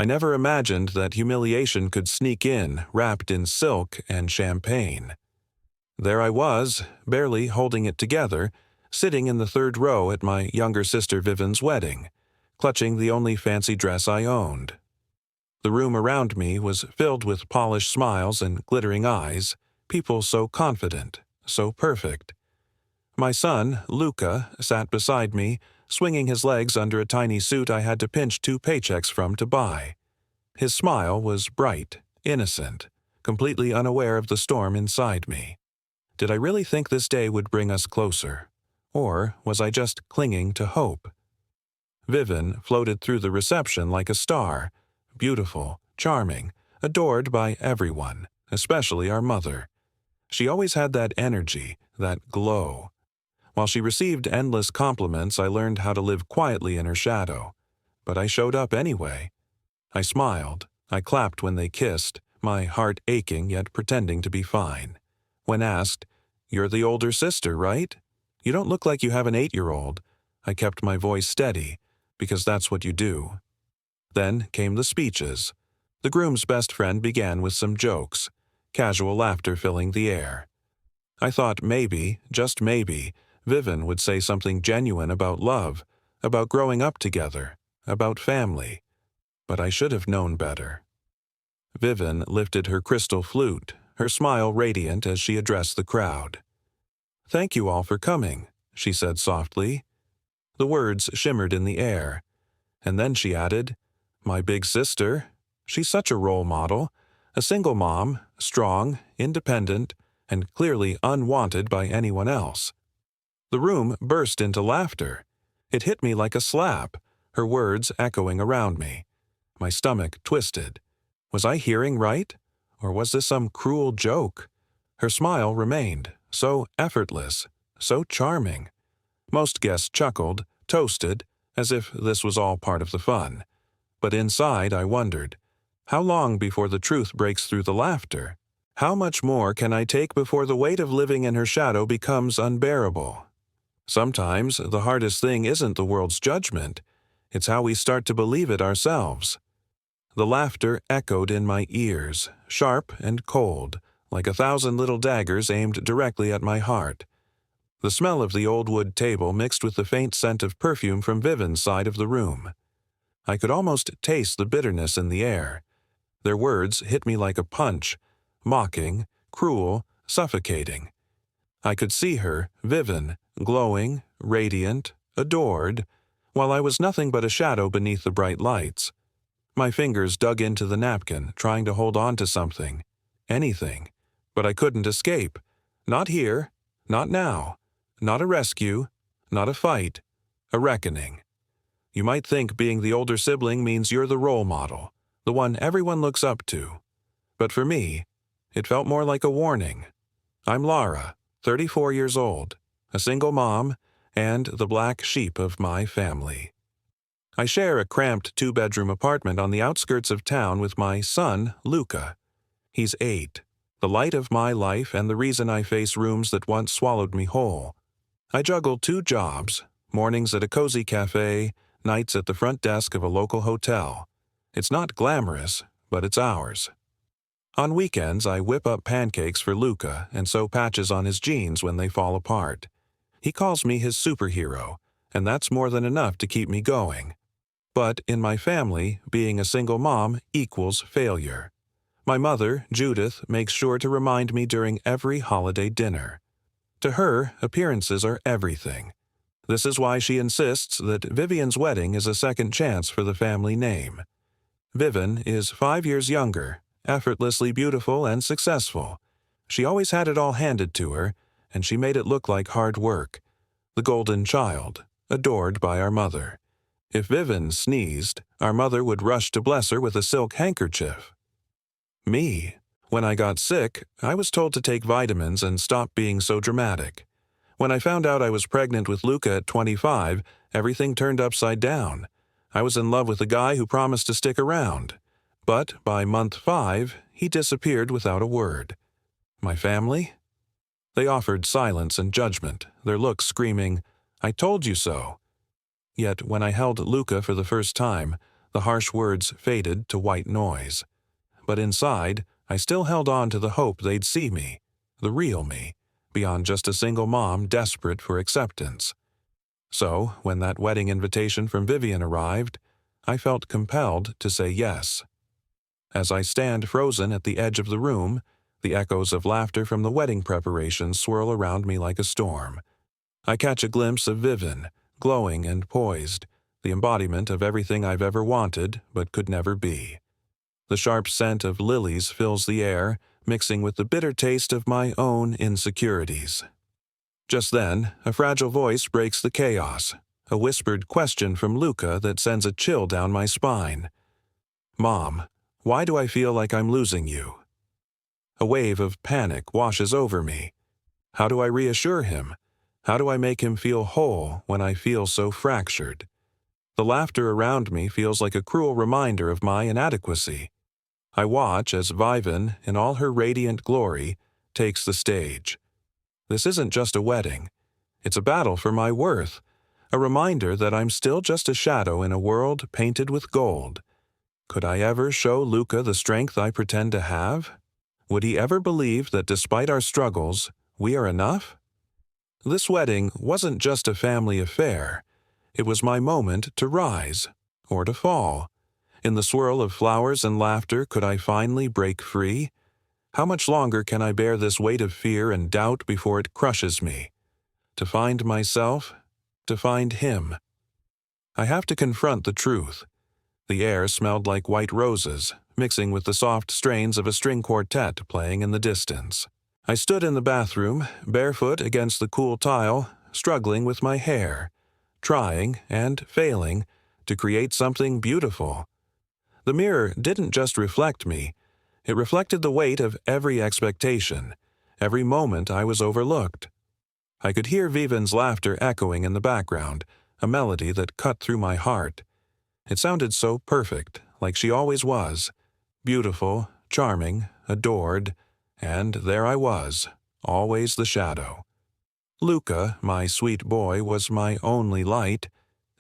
I never imagined that humiliation could sneak in, wrapped in silk and champagne. There I was, barely holding it together, sitting in the third row at my younger sister Vivian's wedding, clutching the only fancy dress I owned. The room around me was filled with polished smiles and glittering eyes, people so confident, so perfect. My son, Luca, sat beside me, swinging his legs under a tiny suit I had to pinch 2 paychecks from to buy. His smile was bright, innocent, completely unaware of the storm inside me. Did I really think this day would bring us closer? Or was I just clinging to hope? Vivian floated through the reception like a star, beautiful, charming, adored by everyone, especially our mother. She always had that energy, that glow. While she received endless compliments, I learned how to live quietly in her shadow. But I showed up anyway. I smiled. I clapped when they kissed, my heart aching yet pretending to be fine. When asked, "You're the older sister, right? You don't look like you have an 8-year-old," I kept my voice steady, because that's what you do. Then came the speeches. The groom's best friend began with some jokes, casual laughter filling the air. I thought maybe, just maybe, Vivian would say something genuine about love, about growing up together, about family. But I should have known better. Vivian lifted her crystal flute, her smile radiant as she addressed the crowd. "Thank you all for coming," she said softly. The words shimmered in the air. And then she added, "My big sister, she's such a role model, a single mom, strong, independent, and clearly unwanted by anyone else." The room burst into laughter. It hit me like a slap, her words echoing around me. My stomach twisted. Was I hearing right? Or was this some cruel joke? Her smile remained, so effortless, so charming. Most guests chuckled, toasted, as if this was all part of the fun. But inside I wondered, how long before the truth breaks through the laughter? How much more can I take before the weight of living in her shadow becomes unbearable? Sometimes the hardest thing isn't the world's judgment. It's how we start to believe it ourselves. The laughter echoed in my ears, sharp and cold, like 1,000 little daggers aimed directly at my heart. The smell of the old wood table mixed with the faint scent of perfume from Vivian's side of the room. I could almost taste the bitterness in the air. Their words hit me like a punch, mocking, cruel, suffocating. I could see her, Vivian, glowing, radiant, adored, while I was nothing but a shadow beneath the bright lights. My fingers dug into the napkin, trying to hold on to something, anything, but I couldn't escape. Not here, not now, not a rescue, not a fight, a reckoning. You might think being the older sibling means you're the role model, the one everyone looks up to. But for me, it felt more like a warning. I'm Lara, 34 years old, a single mom, and the black sheep of my family. I share a cramped 2-bedroom apartment on the outskirts of town with my son, Luca. He's 8, the light of my life and the reason I face rooms that once swallowed me whole. I juggle 2 jobs, mornings at a cozy cafe, nights at the front desk of a local hotel. It's not glamorous, but it's ours. On weekends, I whip up pancakes for Luca and sew patches on his jeans when they fall apart. He calls me his superhero, and that's more than enough to keep me going. But in my family, being a single mom equals failure. My mother, Judith, makes sure to remind me during every holiday dinner. To her, appearances are everything. This is why she insists that Vivian's wedding is a second chance for the family name. Vivian is 5 years younger, effortlessly beautiful and successful. She always had it all handed to her, and she made it look like hard work. The golden child, adored by our mother. If Vivian sneezed, our mother would rush to bless her with a silk handkerchief. Me. When I got sick, I was told to take vitamins and stop being so dramatic. When I found out I was pregnant with Luca at 25, everything turned upside down. I was in love with a guy who promised to stick around. But by month 5, he disappeared without a word. My family? They offered silence and judgment, their looks screaming, "I told you so." Yet when I held Luca for the first time, The harsh words faded to white noise. But inside, I still held on to the hope they'd see me, the real me, beyond just a single mom desperate for acceptance. So, when that wedding invitation from Vivian arrived, I felt compelled to say yes. As I stand frozen at the edge of the room, the echoes of laughter from the wedding preparations swirl around me like a storm. I catch a glimpse of Vivian, glowing and poised, the embodiment of everything I've ever wanted but could never be. The sharp scent of lilies fills the air, mixing with the bitter taste of my own insecurities. Just then, a fragile voice breaks the chaos, a whispered question from Luca that sends a chill down my spine. "Mom, why do I feel like I'm losing you?" A wave of panic washes over me. How do I reassure him? How do I make him feel whole when I feel so fractured? The laughter around me feels like a cruel reminder of my inadequacy. I watch as Vivian, in all her radiant glory, takes the stage. This isn't just a wedding. It's a battle for my worth, a reminder that I'm still just a shadow in a world painted with gold. Could I ever show Luca the strength I pretend to have? Would he ever believe that despite our struggles, we are enough? This wedding wasn't just a family affair. It was my moment to rise, or to fall. In the swirl of flowers and laughter, could I finally break free? How much longer can I bear this weight of fear and doubt before it crushes me? To find myself, to find him. I have to confront the truth. The air smelled like white roses, mixing with the soft strains of a string quartet playing in the distance. I stood in the bathroom, barefoot against the cool tile, struggling with my hair, trying and failing to create something beautiful. The mirror didn't just reflect me, it reflected the weight of every expectation, every moment I was overlooked. I could hear Vivian's laughter echoing in the background, a melody that cut through my heart. It sounded so perfect, like she always was, beautiful, charming, adored, and there I was, always the shadow. Luca, my sweet boy, was my only light.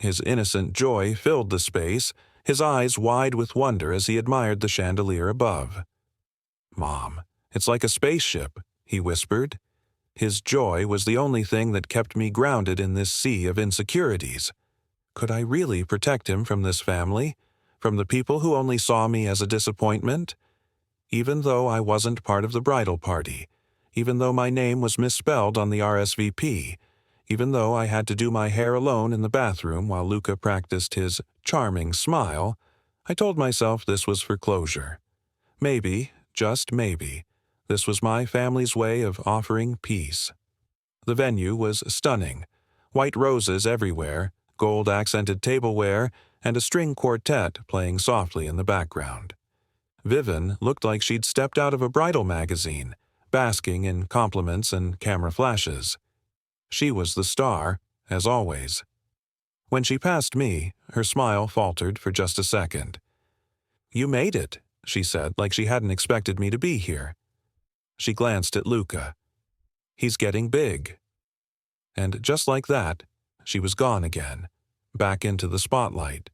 His innocent joy filled the space, his eyes wide with wonder as he admired the chandelier above. "Mom, it's like a spaceship," he whispered. His joy was the only thing that kept me grounded in this sea of insecurities. Could I really protect him from this family, from the people who only saw me as a disappointment? Even though I wasn't part of the bridal party, even though my name was misspelled on the RSVP, even though I had to do my hair alone in the bathroom while Luca practiced his charming smile, I told myself this was for closure. Maybe, just maybe, this was my family's way of offering peace. The venue was stunning. White roses everywhere, gold-accented tableware, and a string quartet playing softly in the background. Vivian looked like she'd stepped out of a bridal magazine, basking in compliments and camera flashes. She was the star, as always. When she passed me, her smile faltered for just a second. "You made it," she said, like she hadn't expected me to be here. She glanced at Luca. "He's getting big." And just like that, she was gone again, back into the spotlight.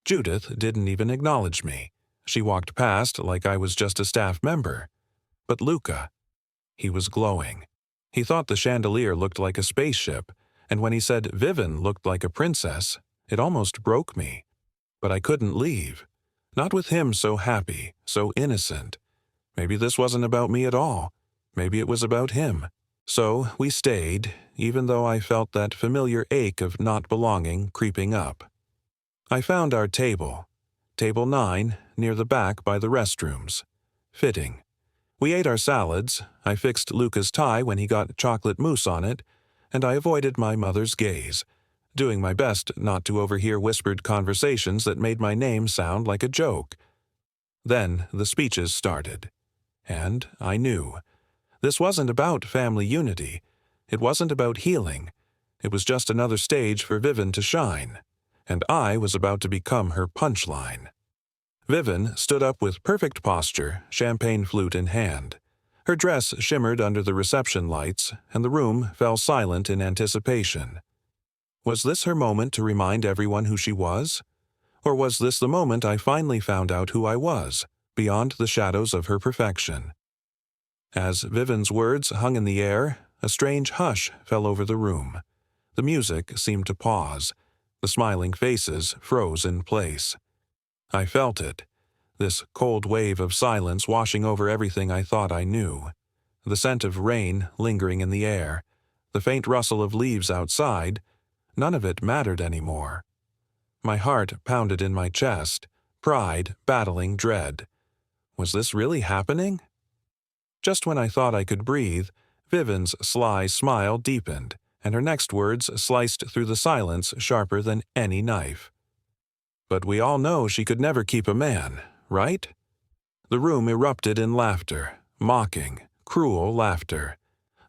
Judith didn't even acknowledge me. She walked past like I was just a staff member. But Luca, he was glowing. He thought the chandelier looked like a spaceship, and when he said Vivian looked like a princess, it almost broke me. But I couldn't leave. Not with him so happy, so innocent. Maybe this wasn't about me at all. Maybe it was about him. So we stayed, even though I felt that familiar ache of not belonging creeping up. I found our table. Table 9, near the back by the restrooms. Fitting. We ate our salads, I fixed Luca's tie when he got chocolate mousse on it, and I avoided my mother's gaze, doing my best not to overhear whispered conversations that made my name sound like a joke. Then the speeches started. And I knew. This wasn't about family unity. It wasn't about healing. It was just another stage for Vivian to shine. And I was about to become her punchline. Vivian stood up with perfect posture, champagne flute in hand. Her dress shimmered under the reception lights, and the room fell silent in anticipation. Was this her moment to remind everyone who she was? Or was this the moment I finally found out who I was, beyond the shadows of her perfection? As Vivian's words hung in the air, a strange hush fell over the room. The music seemed to pause. The smiling faces froze in place. I felt it, this cold wave of silence washing over everything I thought I knew. The scent of rain lingering in the air, the faint rustle of leaves outside, none of it mattered anymore. My heart pounded in my chest, pride battling dread. Was this really happening? Just when I thought I could breathe, Vivian's sly smile deepened, and her next words sliced through the silence sharper than any knife. But we all know she could never keep a man, right? The room erupted in laughter, mocking, cruel laughter.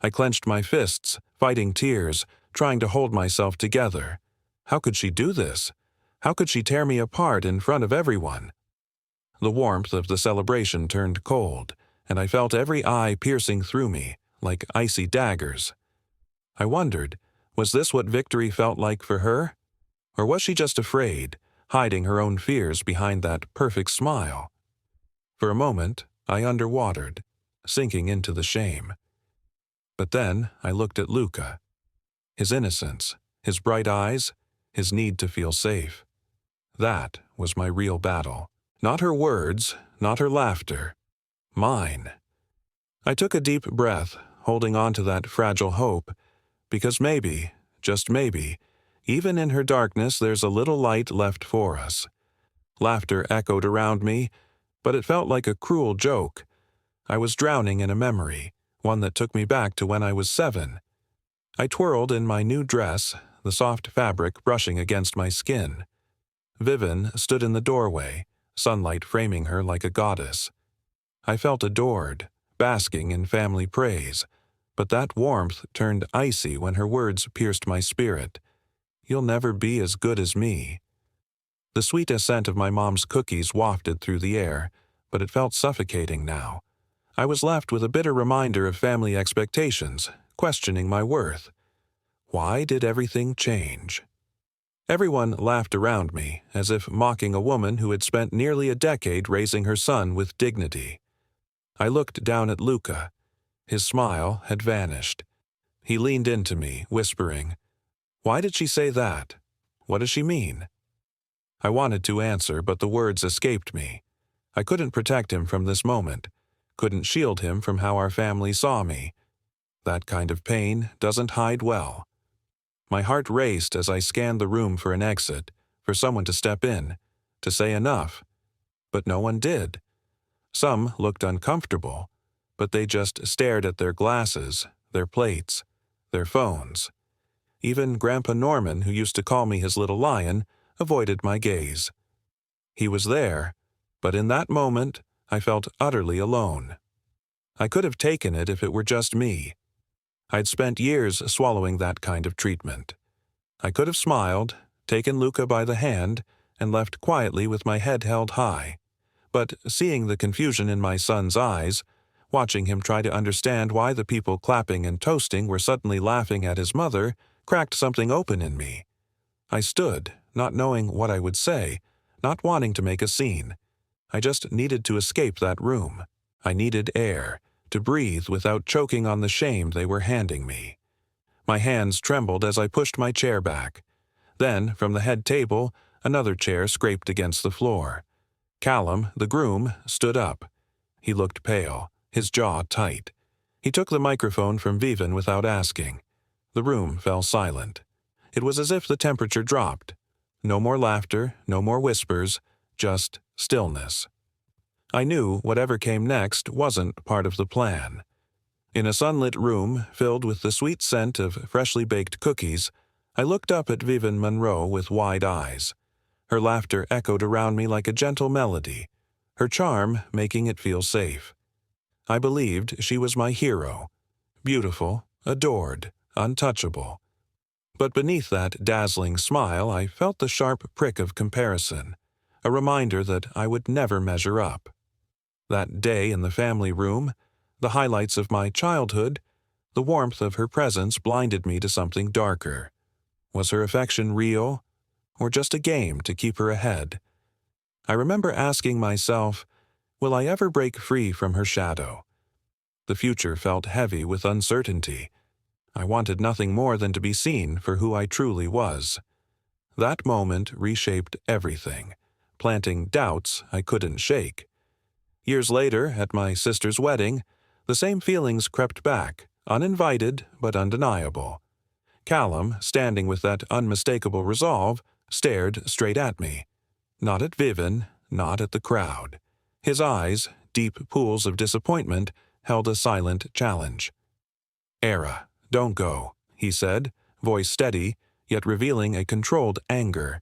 I clenched my fists, fighting tears, trying to hold myself together. How could she do this? How could she tear me apart in front of everyone? The warmth of the celebration turned cold, and I felt every eye piercing through me, like icy daggers. I wondered, was this what victory felt like for her? Or was she just afraid, hiding her own fears behind that perfect smile? For a moment, I underwatered, sinking into the shame. But then I looked at Luca. His innocence, his bright eyes, his need to feel safe. That was my real battle. Not her words, not her laughter. Mine. I took a deep breath, holding on to that fragile hope, because maybe, just maybe, even in her darkness there's a little light left for us. Laughter echoed around me, but it felt like a cruel joke. I was drowning in a memory, one that took me back to when I was 7. I twirled in my new dress, the soft fabric brushing against my skin. Vivian stood in the doorway, sunlight framing her like a goddess. I felt adored, basking in family praise, but that warmth turned icy when her words pierced my spirit. You'll never be as good as me. The sweet scent of my mom's cookies wafted through the air, but it felt suffocating now. I was left with a bitter reminder of family expectations, questioning my worth. Why did everything change? Everyone laughed around me, as if mocking a woman who had spent nearly a decade raising her son with dignity. I looked down at Luca. His smile had vanished. He leaned into me, whispering, "Why did she say that? What does she mean?" I wanted to answer, but the words escaped me. I couldn't protect him from this moment, couldn't shield him from how our family saw me. That kind of pain doesn't hide well. My heart raced as I scanned the room for an exit, for someone to step in, to say enough. But no one did. Some looked uncomfortable, but they just stared at their glasses, their plates, their phones. Even Grandpa Norman, who used to call me his little lion, avoided my gaze. He was there, but in that moment, I felt utterly alone. I could have taken it if it were just me. I'd spent years swallowing that kind of treatment. I could have smiled, taken Luca by the hand, and left quietly with my head held high. But seeing the confusion in my son's eyes, watching him try to understand why the people clapping and toasting were suddenly laughing at his mother, cracked something open in me. I stood, not knowing what I would say, not wanting to make a scene. I just needed to escape that room. I needed air, to breathe without choking on the shame they were handing me. My hands trembled as I pushed my chair back. Then, from the head table, another chair scraped against the floor. Callum, the groom, stood up. He looked pale, his jaw tight. He took the microphone from Vivian without asking. The room fell silent. It was as if the temperature dropped. No more laughter, no more whispers, just stillness. I knew whatever came next wasn't part of the plan. In a sunlit room filled with the sweet scent of freshly baked cookies, I looked up at Leila Monroe with wide eyes. Her laughter echoed around me like a gentle melody, her charm making it feel safe. I believed she was my hero, beautiful, adored, untouchable. But beneath that dazzling smile, I felt the sharp prick of comparison, a reminder that I would never measure up. That day in the family room, the highlights of my childhood, the warmth of her presence blinded me to something darker. Was her affection real? or just a game to keep her ahead? I remember asking myself, will I ever break free from her shadow? The future felt heavy with uncertainty. I wanted nothing more than to be seen for who I truly was. That moment reshaped everything, planting doubts I couldn't shake. Years later, at my sister's wedding, the same feelings crept back, uninvited but undeniable. Callum, standing with that unmistakable resolve, stared straight at me. Not at Vivian, not at the crowd. His eyes, deep pools of disappointment, held a silent challenge. "Era, don't go," he said, voice steady, yet revealing a controlled anger.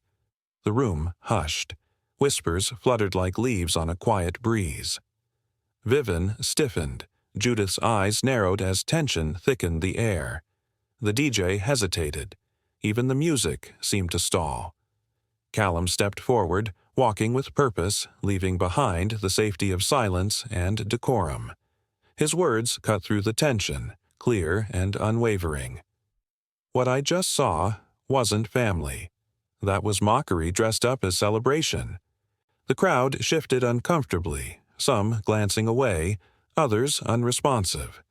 The room hushed. Whispers fluttered like leaves on a quiet breeze. Vivian stiffened. Judith's eyes narrowed as tension thickened the air. The DJ hesitated. Even the music seemed to stall. Callum stepped forward, walking with purpose, leaving behind the safety of silence and decorum. His words cut through the tension, clear and unwavering. What I just saw wasn't family. That was mockery dressed up as celebration. The crowd shifted uncomfortably, some glancing away, others unresponsive.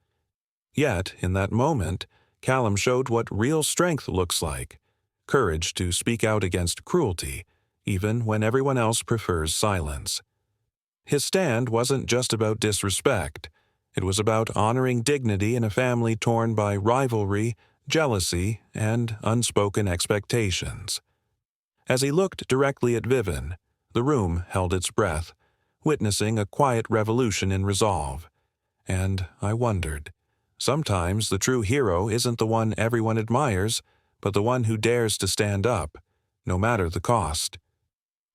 Yet, in that moment, Callum showed what real strength looks like: courage to speak out against cruelty, even when everyone else prefers silence. His stand wasn't just about disrespect. It was about honoring dignity in a family torn by rivalry, jealousy, and unspoken expectations. As he looked directly at Vivian, the room held its breath, witnessing a quiet revolution in resolve. And I wondered, sometimes the true hero isn't the one everyone admires, but the one who dares to stand up, no matter the cost.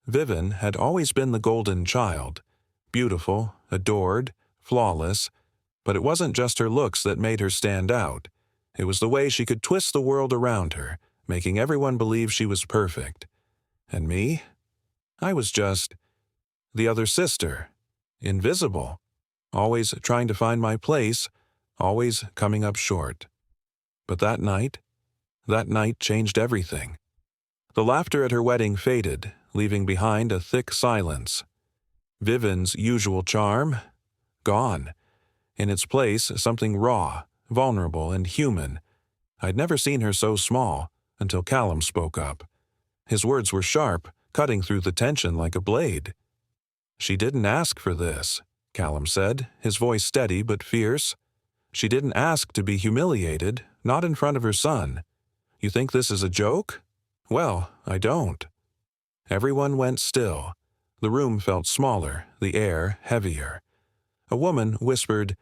Vivian had always been the golden child, beautiful, adored, flawless, but it wasn't just her looks that made her stand out. It was the way she could twist the world around her, making everyone believe she was perfect. And me? I was just the other sister, invisible, always trying to find my place, always coming up short. But that night changed everything. The laughter at her wedding faded, leaving behind a thick silence. Vivian's usual charm? Gone. In its place, something raw, vulnerable, and human. I'd never seen her so small, until Callum spoke up. His words were sharp, cutting through the tension like a blade. "She didn't ask for this," Callum said, his voice steady but fierce. "She didn't ask to be humiliated, not in front of her son. You think this is a joke? Well, I don't." Everyone went still. The room felt smaller, the air heavier. A woman whispered,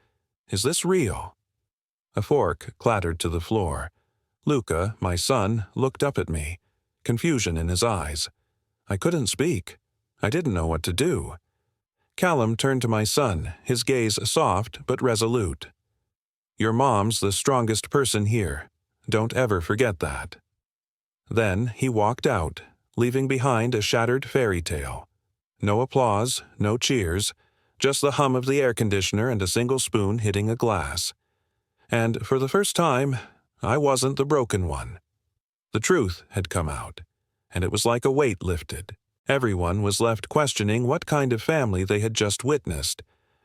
"Is this real?" A fork clattered to the floor. Luca, my son, looked up at me, confusion in his eyes. I couldn't speak. I didn't know what to do. Callum turned to my son, his gaze soft but resolute. "Your mom's the strongest person here. Don't ever forget that." Then he walked out, leaving behind a shattered fairy tale. No applause, no cheers, just the hum of the air conditioner and a single spoon hitting a glass. And for the first time, I wasn't the broken one. The truth had come out, and it was like a weight lifted. Everyone was left questioning what kind of family they had just witnessed,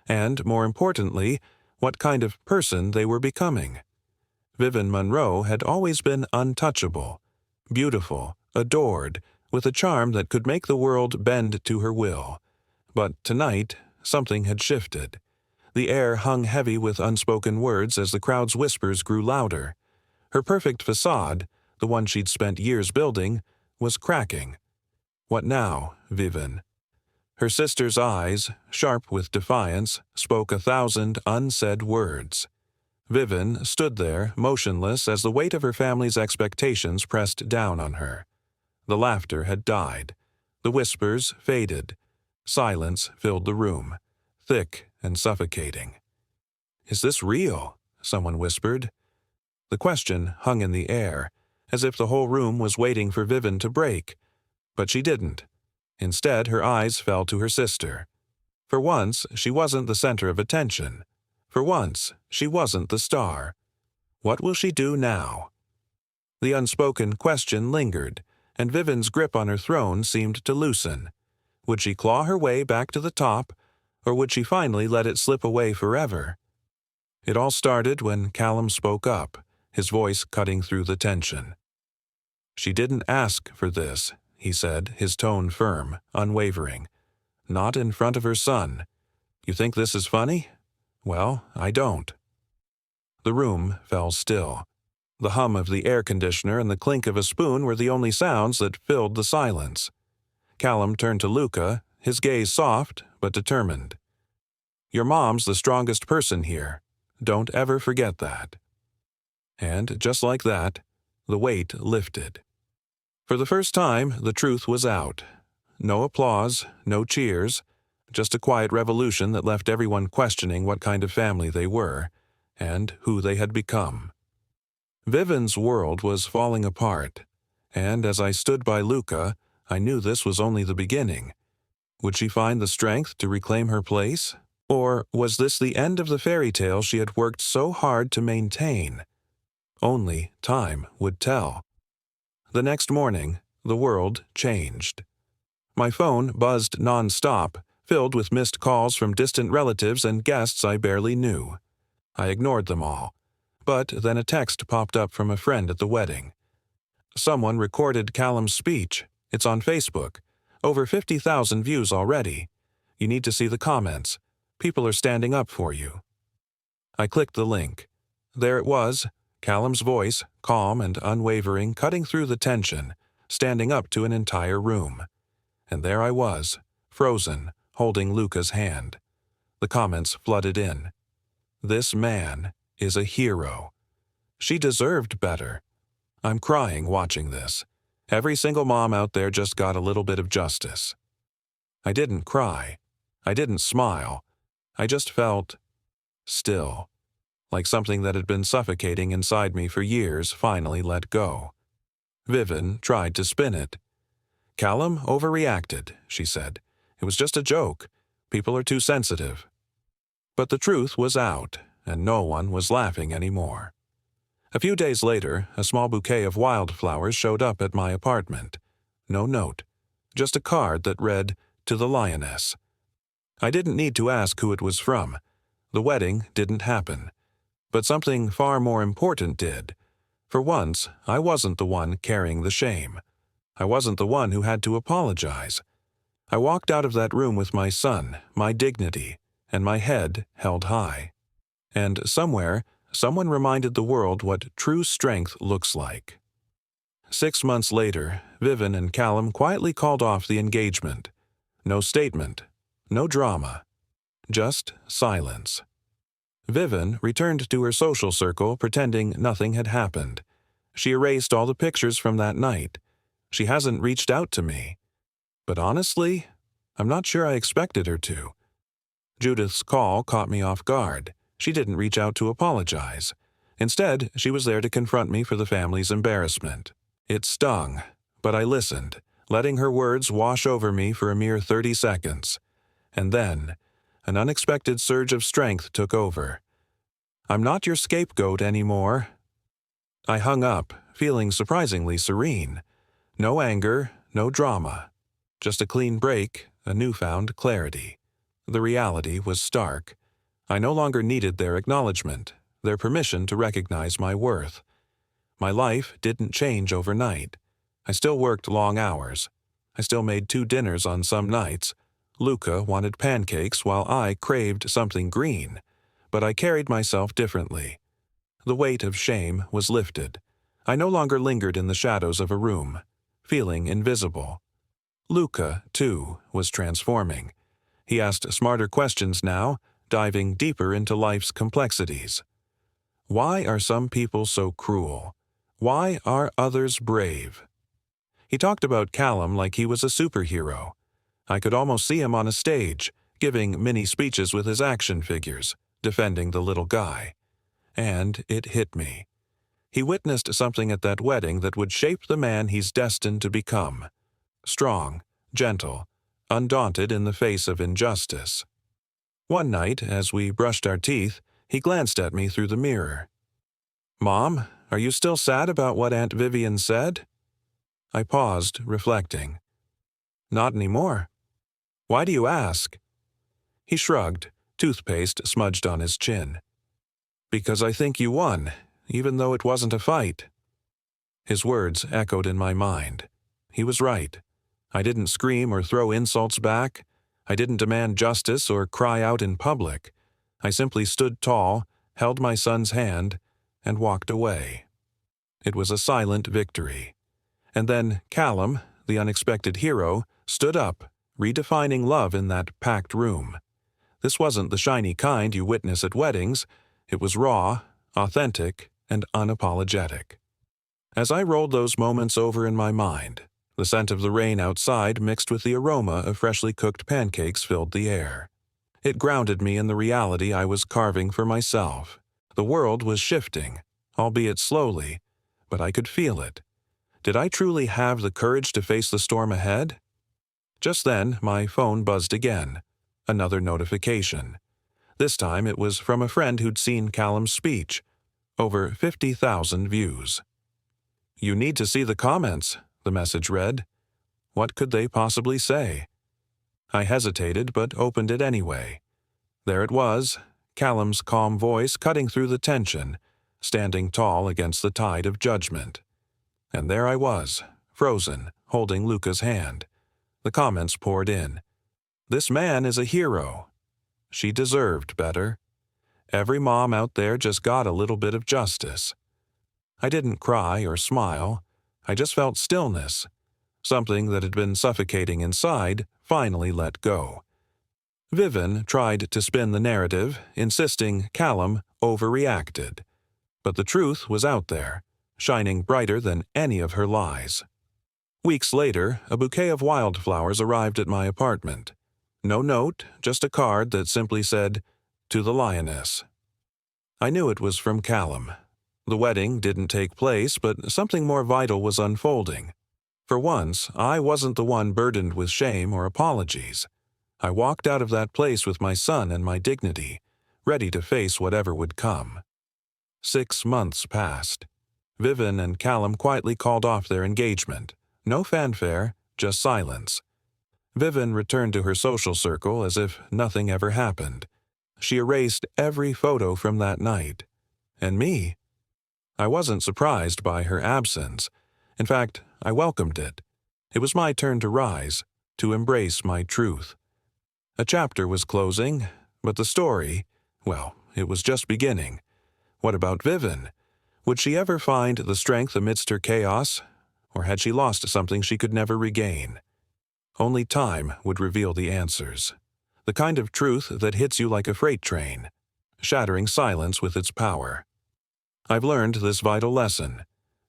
and, more importantly, what kind of person they were becoming. Leila Monroe had always been untouchable, beautiful, adored, with a charm that could make the world bend to her will. But tonight, something had shifted. The air hung heavy with unspoken words as the crowd's whispers grew louder. Her perfect facade, the one she'd spent years building, was cracking. What now, Vivian? Her sister's eyes, sharp with defiance, spoke 1,000 unsaid words. Vivian stood there, motionless as the weight of her family's expectations pressed down on her. The laughter had died. The whispers faded. Silence filled the room, thick and suffocating. "Is this real?" someone whispered. The question hung in the air, as if the whole room was waiting for Vivian to break. But she didn't. Instead, her eyes fell to her sister. For once, she wasn't the center of attention. For once, she wasn't the star. What will she do now? The unspoken question lingered, and Vivian's grip on her throne seemed to loosen. Would she claw her way back to the top, or would she finally let it slip away forever? It all started when Callum spoke up, his voice cutting through the tension. "She didn't ask for this," he said, his tone firm, unwavering. "Not in front of her son. You think this is funny? Well, I don't." The room fell still. The hum of the air conditioner and the clink of a spoon were the only sounds that filled the silence. Callum turned to Luca, his gaze soft but determined. "Your mom's the strongest person here. Don't ever forget that." And just like that, the weight lifted. For the first time, the truth was out. No applause, no cheers, just a quiet revolution that left everyone questioning what kind of family they were, and who they had become. Vivian's world was falling apart, and as I stood by Luca, I knew this was only the beginning. Would she find the strength to reclaim her place? Or was this the end of the fairy tale she had worked so hard to maintain? Only time would tell. The next morning, the world changed. My phone buzzed non-stop, filled with missed calls from distant relatives and guests I barely knew. I ignored them all. But then a text popped up from a friend at the wedding. "Someone recorded Callum's speech. It's on Facebook. Over 50,000 views already. You need to see the comments. People are standing up for you." I clicked the link. There it was, Callum's voice, calm and unwavering, cutting through the tension, standing up to an entire room. And there I was, frozen, holding Luca's hand. The comments flooded in. "This man is a hero. She deserved better." I'm crying watching this. Every single mom out there just got a little bit of justice. I didn't cry. I didn't smile. I just felt still, like something that had been suffocating inside me for years finally let go. Vivian tried to spin it. "Callum overreacted," she said. "It was just a joke. People are too sensitive." But the truth was out, and no one was laughing anymore. A few days later, a small bouquet of wildflowers showed up at my apartment. No note, just a card that read, "To the Lioness." I didn't need to ask who it was from. The wedding didn't happen. But something far more important did. For once, I wasn't the one carrying the shame. I wasn't the one who had to apologize. I walked out of that room with my son, my dignity, and my head held high. And somewhere, someone reminded the world what true strength looks like. 6 months later, Vivian and Callum quietly called off the engagement. No statement, no drama, just silence. Vivian returned to her social circle pretending nothing had happened. She erased all the pictures from that night. She hasn't reached out to me. But honestly, I'm not sure I expected her to. Judith's call caught me off guard. She didn't reach out to apologize. Instead, she was there to confront me for the family's embarrassment. It stung, but I listened, letting her words wash over me for a mere 30 seconds. And then, an unexpected surge of strength took over. "I'm not your scapegoat anymore." I hung up, feeling surprisingly serene. No anger, no drama. Just a clean break, a newfound clarity. The reality was stark. I no longer needed their acknowledgement, their permission to recognize my worth. My life didn't change overnight. I still worked long hours. I still made 2 dinners on some nights. Luca wanted pancakes while I craved something green. But I carried myself differently. The weight of shame was lifted. I no longer lingered in the shadows of a room, feeling invisible. Luca, too, was transforming. He asked smarter questions now, diving deeper into life's complexities. Why are some people so cruel? Why are others brave? He talked about Callum like he was a superhero. I could almost see him on a stage, giving mini speeches with his action figures, defending the little guy. And it hit me. He witnessed something at that wedding that would shape the man he's destined to become. Strong, gentle, undaunted in the face of injustice. One night, as we brushed our teeth, he glanced at me through the mirror. "Mom, are you still sad about what Aunt Vivian said?" I paused, reflecting. Not anymore. Why do you ask? He shrugged, toothpaste smudged on his chin. Because I think you won, even though it wasn't a fight. His words echoed in my mind. He was right. I didn't scream or throw insults back. I didn't demand justice or cry out in public. I simply stood tall, held my son's hand, and walked away. It was a silent victory. And then Callum, the unexpected hero, stood up, redefining love in that packed room. This wasn't the shiny kind you witness at weddings. It was raw, authentic, and unapologetic. As I rolled those moments over in my mind, the scent of the rain outside mixed with the aroma of freshly cooked pancakes filled the air. It grounded me in the reality I was carving for myself. The world was shifting, albeit slowly, but I could feel it. Did I truly have the courage to face the storm ahead? Just then, my phone buzzed again. Another notification. This time it was from a friend who'd seen Callum's speech. Over 50,000 views. You need to see the comments, the message read. What could they possibly say? I hesitated, but opened it anyway. There it was, Callum's calm voice cutting through the tension, standing tall against the tide of judgment. And there I was, frozen, holding Luca's hand. The comments poured in. This man is a hero. She deserved better. Every mom out there just got a little bit of justice. I didn't cry or smile. I just felt stillness. Something that had been suffocating inside finally let go. Vivian tried to spin the narrative, insisting Callum overreacted. But the truth was out there, shining brighter than any of her lies. Weeks later, a bouquet of wildflowers arrived at my apartment. No note, just a card that simply said, "To the Lioness." I knew it was from Callum. The wedding didn't take place, but something more vital was unfolding. For once, I wasn't the one burdened with shame or apologies. I walked out of that place with my son and my dignity, ready to face whatever would come. 6 months passed. Vivian and Callum quietly called off their engagement. No fanfare, just silence. Vivian returned to her social circle as if nothing ever happened. She erased every photo from that night. And me? I wasn't surprised by her absence. In fact, I welcomed it. It was my turn to rise, to embrace my truth. A chapter was closing, but the story, well, it was just beginning. What about Vivian? Would she ever find the strength amidst her chaos? Or had she lost something she could never regain? Only time would reveal the answers. The kind of truth that hits you like a freight train, shattering silence with its power. I've learned this vital lesson.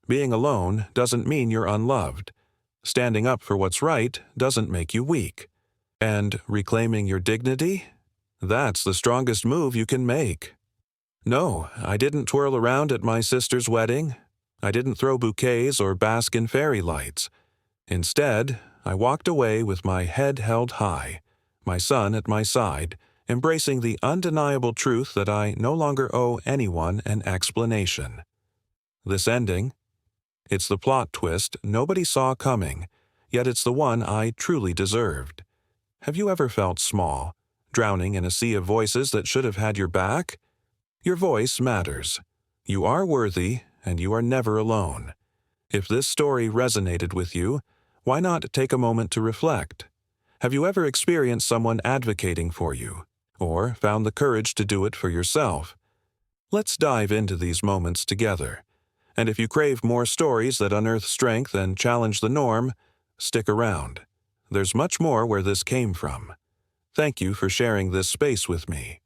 Being alone doesn't mean you're unloved. Standing up for what's right doesn't make you weak. And reclaiming your dignity? That's the strongest move you can make. No, I didn't twirl around at my sister's wedding. I didn't throw bouquets or bask in fairy lights. Instead, I walked away with my head held high, my son at my side, embracing the undeniable truth that I no longer owe anyone an explanation. This ending? It's the plot twist nobody saw coming, yet it's the one I truly deserved. Have you ever felt small, drowning in a sea of voices that should have had your back? Your voice matters. You are worthy, and you are never alone. If this story resonated with you, why not take a moment to reflect? Have you ever experienced someone advocating for you, or found the courage to do it for yourself? Let's dive into these moments together. And if you crave more stories that unearth strength and challenge the norm, stick around. There's much more where this came from. Thank you for sharing this space with me.